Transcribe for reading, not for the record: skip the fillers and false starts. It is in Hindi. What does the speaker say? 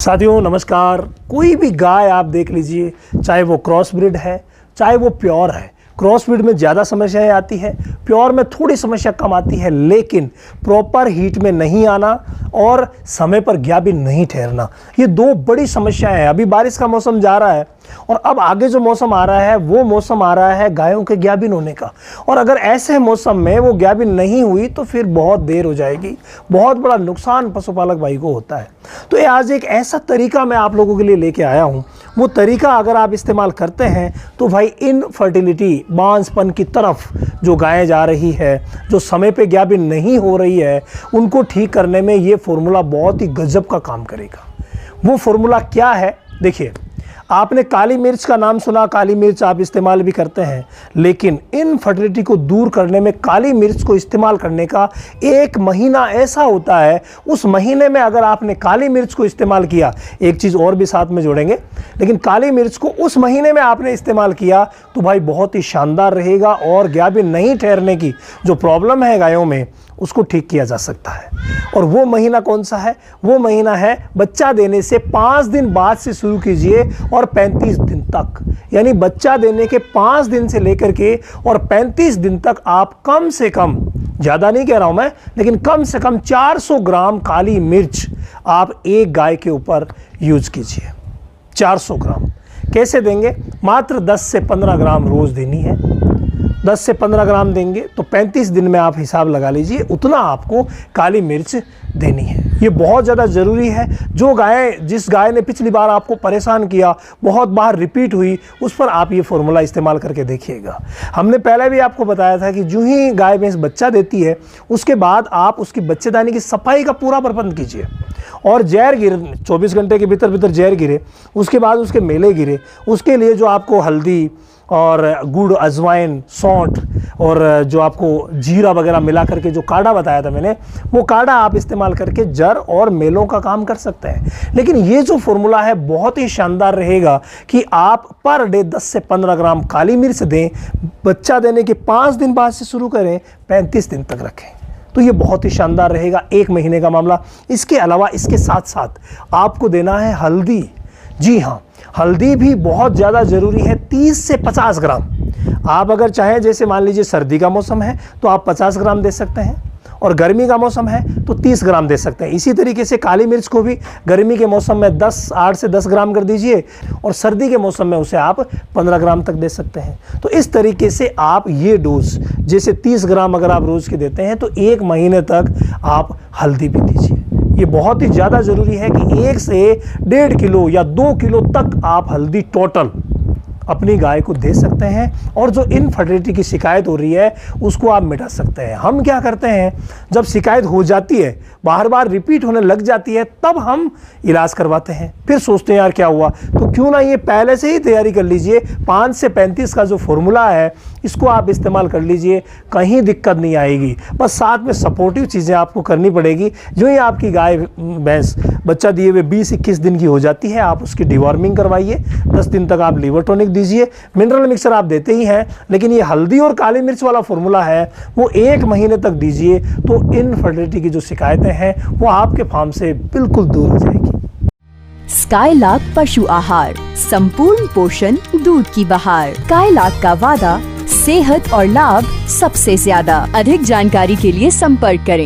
साथियों नमस्कार। कोई भी गाय आप देख लीजिए, चाहे वो क्रॉस ब्रीड है चाहे वो प्योर है। क्रॉस ब्रीड में ज़्यादा समस्याएं आती है, प्योर में थोड़ी समस्या कम आती है, लेकिन प्रॉपर हीट में नहीं आना और समय पर गाभिन नहीं ठहरना, ये दो बड़ी समस्याएं हैं। अभी बारिश का मौसम जा रहा है और अब आगे जो मौसम आ रहा है वो मौसम आ रहा है गायों के गाभिन होने का। और अगर ऐसे मौसम में वो गाभिन नहीं हुई तो फिर बहुत देर हो जाएगी, बहुत बड़ा नुकसान पशुपालक भाई को होता है। तो ये आज एक ऐसा तरीका मैं आप लोगों के लिए लेके आया हूँ। वो तरीका अगर आप इस्तेमाल करते हैं तो भाई इनफर्टिलिटी, बांझपन की तरफ जो गायें जा रही है, जो समय पे गाभिन नहीं हो रही है, उनको ठीक करने में ये फॉर्मूला बहुत ही गजब का काम करेगा। वो फॉर्मूला क्या है? देखिए, आपने काली मिर्च का नाम सुना, काली मिर्च आप इस्तेमाल भी करते हैं, लेकिन इनफर्टिलिटी को दूर करने में काली मिर्च को इस्तेमाल करने का एक महीना ऐसा होता है, उस महीने में अगर आपने काली मिर्च को इस्तेमाल किया, एक चीज़ और भी साथ में जोड़ेंगे, लेकिन काली मिर्च को उस महीने में आपने इस्तेमाल किया तो भाई बहुत ही शानदार रहेगा और गाभिन नहीं ठहरने की जो प्रॉब्लम है गायों में, उसको ठीक किया जा सकता है। और वो महीना कौन सा है? वो महीना है बच्चा देने से 5 दिन बाद से शुरू कीजिए और 35 दिन तक, यानी बच्चा देने के 5 दिन से लेकर के और 35 दिन तक आप कम से कम, ज़्यादा नहीं कह रहा हूं मैं, लेकिन कम से कम 400 ग्राम काली मिर्च आप एक गाय के ऊपर यूज कीजिए। 400 ग्राम कैसे देंगे? मात्र 10 से 15 ग्राम रोज देनी है। 10 से 15 ग्राम देंगे तो 35 दिन में आप हिसाब लगा लीजिए, उतना आपको काली मिर्च देनी है। ये बहुत ज़्यादा ज़रूरी है। जो गाय, जिस गाय ने पिछली बार आपको परेशान किया, बहुत बार रिपीट हुई, उस पर आप ये फॉर्मूला इस्तेमाल करके देखिएगा। हमने पहले भी आपको बताया था कि जो ही गाय भैंस बच्चा देती है उसके बाद आप उसकी बच्चेदानी की सफाई का पूरा प्रबंध कीजिए और जहर गिरे, 24 घंटे के भीतर जहर गिरे, उसके बाद उसके मेले गिरे, उसके लिए जो आपको हल्दी और गुड़, अजवाइन, सौंठ और जो आपको जीरा वगैरह मिला करके जो काढ़ा बताया था मैंने, वो काढ़ा आप इस्तेमाल करके जर और मेलों का काम कर सकते हैं। लेकिन ये जो फॉर्मूला है बहुत ही शानदार रहेगा कि आप पर डे 10 से 15 ग्राम काली मिर्च दें, बच्चा देने के 5 दिन बाद से शुरू करें, 35 दिन तक रखें, तो ये बहुत ही शानदार रहेगा। 1 महीने का मामला। इसके अलावा इसके साथ साथ आपको देना है हल्दी। जी हाँ, हल्दी भी बहुत ज़्यादा ज़रूरी है। 30 से 50 ग्राम आप अगर चाहें, जैसे मान लीजिए सर्दी का मौसम है तो आप 50 ग्राम दे सकते हैं और गर्मी का मौसम है तो 30 ग्राम दे सकते हैं। इसी तरीके से काली मिर्च को भी गर्मी के मौसम में 8 से 10 ग्राम कर दीजिए और सर्दी के मौसम में उसे आप 15 ग्राम तक दे सकते हैं। तो इस तरीके से आप ये डोज, जैसे 30 ग्राम अगर आप रोज़ के देते हैं तो 1 महीने तक आप हल्दी भी दीजिए। ये बहुत ही ज़्यादा ज़रूरी है कि 1 से 1.5 किलो या 2 किलो तक आप हल्दी टोटल अपनी गाय को दे सकते हैं और जो इनफर्टिलिटी की शिकायत हो रही है उसको आप मिटा सकते हैं। हम क्या करते हैं, जब शिकायत हो जाती है, बार बार रिपीट होने लग जाती है, तब हम इलाज करवाते हैं, फिर सोचते हैं यार क्या हुआ। तो क्यों ना ये पहले से ही तैयारी कर लीजिए। 5 से 35 का जो फॉर्मूला है इसको आप इस्तेमाल कर लीजिए, कहीं दिक्कत नहीं आएगी। बस साथ में सपोर्टिव चीज़ें आपको करनी पड़ेगी। जो ही आपकी गाय भैंस बच्चा दिए हुए 20-21 दिन की हो जाती है, आप उसकी डिवॉर्मिंग करवाइए। 10 दिन तक आप लीवर टॉनिक दीजिए। मिनरल मिक्सर आप देते ही हैं, लेकिन ये हल्दी और काली मिर्च वाला फॉर्मूला है वो 1 महीने तक दीजिए, तो इनफर्टिलिटी की जो शिकायतें हैं वो आपके फार्म से बिल्कुल दूर हो जाएगी। स्काईलार्क पशु आहार, संपूर्ण पोषण, दूध की बहार। स्काईलार्क का वादा, सेहत और लाभ सबसे ज्यादा। अधिक जानकारी के लिए संपर्क करें